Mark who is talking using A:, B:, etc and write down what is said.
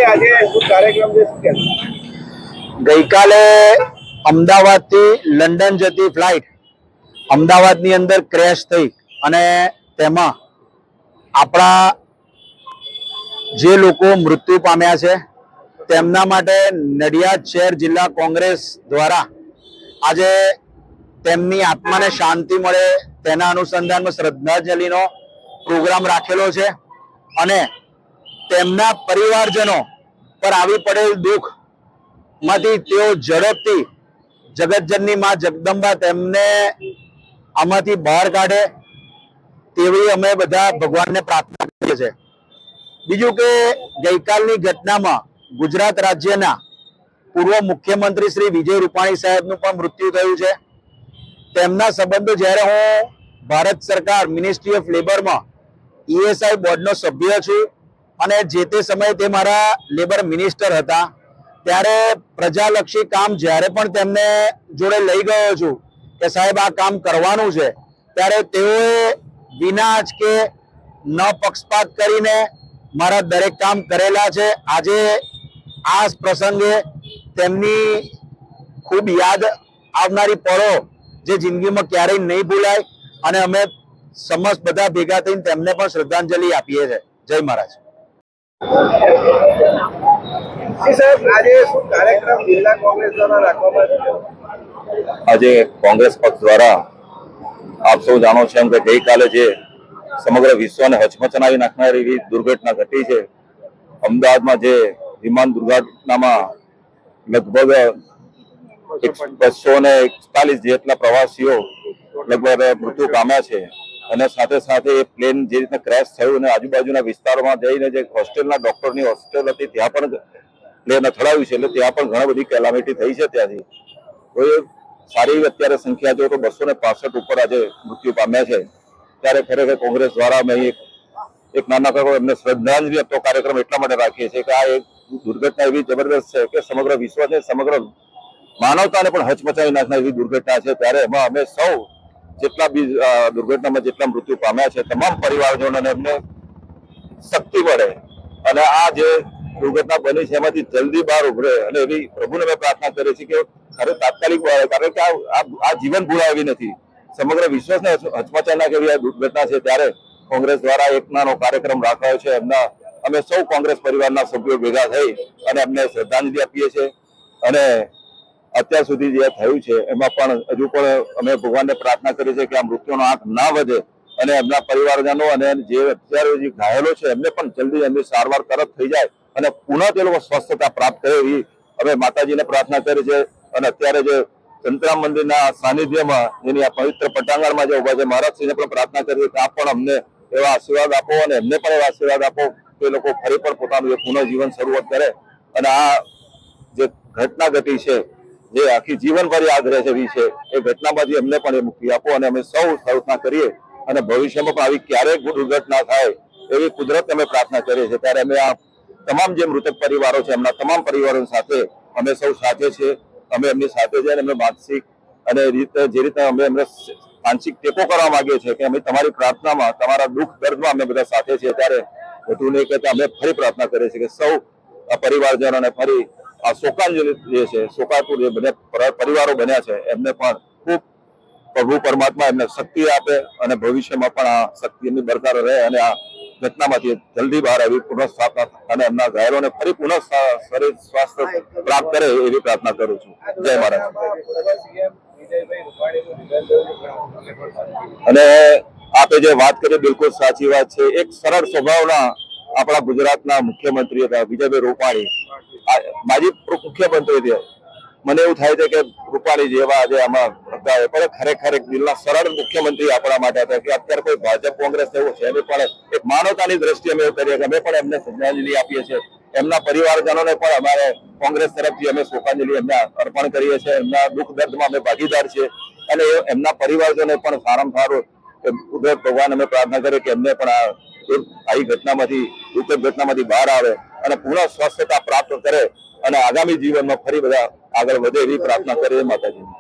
A: આજે શું કાર્યક્રમ છે, શું કહેશો?
B: ગઈકાલે અમદાવાદથી લંડન જતી ફ્લાઇટ અમદાવાદની અંદર ક્રેશ થઈ અને તેમાં આપણા જે લોકો મૃત્યુ પામ્યા છે તેમના માટે નડિયાદ શહેર જિલ્લા કોંગ્રેસ દ્વારા આજે તેમની આત્માને શાંતિ મળે તેના અનુસંધાનમાં શ્રદ્ધાંજલિનો પ્રોગ્રામ રાખેલો છે અને તેમના પરિવારજનો પર આવી પડેલ દુઃખ માંથી તેઓ ઝડપથી જગતજનની માં જગદંબા તેમને આમાંથી બહાર કાઢે તેવી અમે બધા ભગવાનને પ્રાર્થના કરીએ છીએ। બીજું કે ગઈકાલની ઘટનામાં ગુજરાત રાજ્યના પૂર્વ મુખ્યમંત્રી શ્રી વિજય રૂપાણી સાહેબનું પણ મૃત્યુ થયું છે। તેમના સંબંધો જ્યારે હું ભારત સરકાર મિનિસ્ટ્રી ઓફ લેબરમાં ઈએસઆઈ બોર્ડનો સભ્ય છું અને જે તે સમયે તે મારા લેબર મિનિસ્ટર હતા ત્યારે પ્રજાલક્ષી કામ જ્યારે પણ તેમને જોડે લઈ ગયો છું કે સાહેબ આ કામ કરવાનું છે ત્યારે તેઓએ વિના કે ન પક્ષપાત કરીને મારા દરેક કામ કરેલા છે। આજે આ પ્રસંગે તેમની ખૂબ યાદ આવનારી પળો જે જિંદગીમાં ક્યારેય નહીં ભૂલાય અને અમે સમસ્ત બધા ભેગા થઈને તેમને પણ શ્રદ્ધાંજલિ આપીએ છીએ। જય મહારાજ।
A: સાહેબ આજે શું કાર્યક્રમ જિલ્લા કોંગ્રેસ દ્વારા રાખવામાં આવ્યો?
C: આજે કોંગ્રેસ પક્ષ દ્વારા આપ સૌ જાણો છો એમ કે ગઈકાલે જે સમગ્ર વિશ્વને હચમચનાવી નાખનારી એવી દુર્ઘટના ઘટી છે અમદાવાદમાં જે વિમાન દુર્ઘટનામાં લગભગ 241 જેટલા પ્રવાસીઓ લગભગ મૃત્યુ પામ્યા છે અને સાથે સાથે એ પ્લેન જે રીતે ક્રેશ થયું અને આજુબાજુના વિસ્તારોમાં જઈને જે હોસ્ટેલના ડોક્ટરની હોસ્ટેલ હતી ત્યાં પણ પ્લેન અથડાયું છે એટલે ત્યાં પણ ઘણી બધી કેલામિટી થઈ છે। ત્યાંથી કોઈ સારી અત્યારે સંખ્યા જો તો 265 ઉપર આજે મૃત્યુ પામ્યા છે। ત્યારે ખરેખર કોંગ્રેસ દ્વારા અમે એક નાનકડો એમને શ્રદ્ધાંજલિ આપતો કાર્યક્રમ એટલા માટે રાખીએ છીએ કે આ એક દુર્ઘટના એવી જબરદસ્ત છે કે સમગ્ર વિશ્વને સમગ્ર માનવતાને પણ હચમચાવી નાખનાર એવી દુર્ઘટના છે। ત્યારે એમાં અમે સૌ જેટલા બી દુર્ઘટનામાં જેટલા મૃત્યુ પામ્યા છે તમામ પરિવારજનોને એમને શક્તિ મળે અને આ જે દુર્ઘટના બની છે એમાંથી જલ્દી બહાર ઉભરે અને એવી પ્રભુને અમે પ્રાર્થના કરીએ છીએ કે ખરે તાત્કાલિક બહાર, કારણ કે આ જીવન ભૂલાય એવી નથી, સમગ્ર વિશ્વને હચમચાવી નાખે એવી આ દુર્ઘટના છે। ત્યારે કોંગ્રેસ દ્વારા એક નાનો કાર્યક્રમ રાખાયો છે। અમે સૌ કોંગ્રેસ પરિવારના સભ્યો ભેગા થઈ અને એમને શ્રદ્ધાંજલિ આપીએ છીએ અને અત્યાર સુધી જે થયું છે એમાં પણ હજુ પણ અમે ભગવાનને પ્રાર્થના કરીએ છીએ કે આ મૃત્યુનો આંક ના વધે અને એમના પરિવારજનો અને જે અત્યારે જે ઘાયલો છે એમને પણ જલ્દી એમની સારવાર તરત થઈ જાય અને પુનઃ તે લોકો સ્વસ્થતા પ્રાપ્ત કરે એવી અમે માતાજીને પ્રાર્થના કરી છે। અને અત્યારે જે સંતરામ મંદિરના સાનિધ્યમાં જેની આ પવિત્ર પટાંગણમાં જે ઉભા છે મહારાજશ્રીને પણ પ્રાર્થના કરી કે આપ પણ અમને એવા આશીર્વાદ આપો અને એમને પણ એવા આશીર્વાદ આપો કે લોકો ફરી પણ પોતાનું એક પુનઃજીવન શરૂઆત કરે અને આ જે ઘટના ઘટી છે જે આખી જીવનભર યાદ રહે છે એ ઘટનામાંથી અમને પણ એ મુક્તિ આપો અને અમે સૌ પ્રાર્થના કરીએ અને ભવિષ્યમાં પણ આવી ક્યારેક દુર્ઘટના થાય એવી કુદરતને અમે પ્રાર્થના કરીએ છીએ। ત્યારે અમે આ તમામ જે મૃતક પરિવારો છે એમના તમામ પરિવારો સાથે અમે સૌ સાથે છીએ, અમે એમની સાથે જઈને એમને માનસિક અને જે રીતે અમે એમને માનસિક ટેકો કરવા માંગીએ છીએ કે અમે તમારી પ્રાર્થનામાં તમારા દુઃખ દર્દમાં અમે બધા સાથે છીએ। ત્યારે વધુ નહીં કહેતા અમે ફરી પ્રાર્થના કરીએ છીએ કે સૌ પરિવારજનોને ફરી આ શોકાંજલિ જે છે શોકાતુર જે બધા પરિવારો બન્યા છે એમને પણ ખૂબ પ્રભુ પરમાત્મા એમને શક્તિ આપે અને ભવિષ્યમાં પણ આ શક્તિ એમની બરકરાર રહે અને આ ઘટનામાંથી જલ્દી બહાર આવી પુનઃસ્થાપના અને એમના ઘાયલોને ફરી પુનઃ શરીર સ્વાસ્થ્ય પ્રાપ્ત કરે એવી પ્રાર્થના કરું છું। જય મહારાજ। અને આપે જે વાત કરી બિલકુલ સાચી વાત છે। એક સરળ સ્વભાવના આપણા ગુજરાતના મુખ્યમંત્રી હતા વિજયભાઈ રૂપાણી, માજી મુખ્યમંત્રી છે। મને એવું થાય છે કે રૂપાણી જેવા આજે આમાં હતા પણ ખરેખર એક દિલના સરળ મુખ્યમંત્રી આપણા માટે હતા કે અત્યારે કોઈ ભાજપ કોંગ્રેસ એવું છે એની પણ એક માનવતાની દ્રષ્ટિએ અમે એવું કરીએ કે અમે પણ એમને શ્રદ્ધાંજલિ આપીએ છીએ। એમના પરિવારજનોને પણ અમારે કોંગ્રેસ તરફથી અમે શોકાંજલિ એમને અર્પણ કરીએ છીએ। એમના દુઃખ દર્દમાં અમે ભાગીદાર છીએ અને એમના પરિવારજનોને પણ સારામાં સારું કુદરત ભગવાન અમે પ્રાર્થના કરીએ કે એમને પણ આવી ઘટનામાંથી દુઃખદ ઘટનામાંથી બહાર આવે અને પુનઃ સ્વસ્થતા પ્રાપ્ત કરે અને આગામી જીવનમાં ફરી બધા આગળ વધે એવી પ્રાર્થના કરીએ માતાજીને।